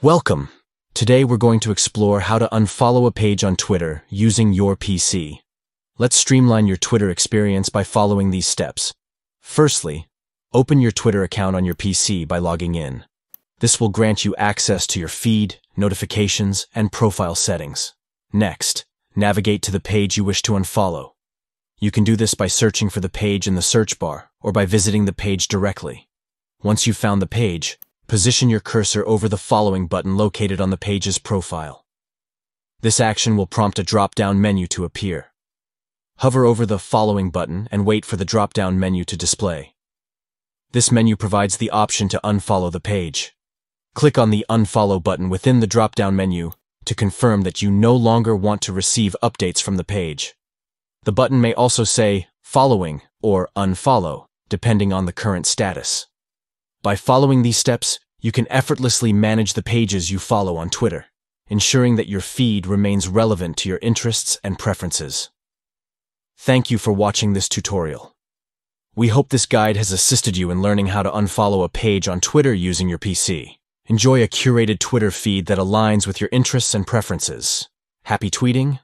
Welcome! Today we're going to explore how to unfollow a page on Twitter using your PC. Let's streamline your Twitter experience by following these steps. Firstly, open your Twitter account on your PC by logging in. This will grant you access to your feed, notifications, and profile settings. Next, navigate to the page you wish to unfollow. You can do this by searching for the page in the search bar or by visiting the page directly. Once you've found the page, position your cursor over the following button located on the page's profile. This action will prompt a drop-down menu to appear. Hover over the following button and wait for the drop-down menu to display. This menu provides the option to unfollow the page. Click on the Unfollow button within the drop-down menu to confirm that you no longer want to receive updates from the page. The button may also say Following or Unfollow, depending on the current status. By following these steps, you can effortlessly manage the pages you follow on Twitter, ensuring that your feed remains relevant to your interests and preferences. Thank you for watching this tutorial. We hope this guide has assisted you in learning how to unfollow a page on Twitter using your PC. Enjoy a curated Twitter feed that aligns with your interests and preferences. Happy tweeting!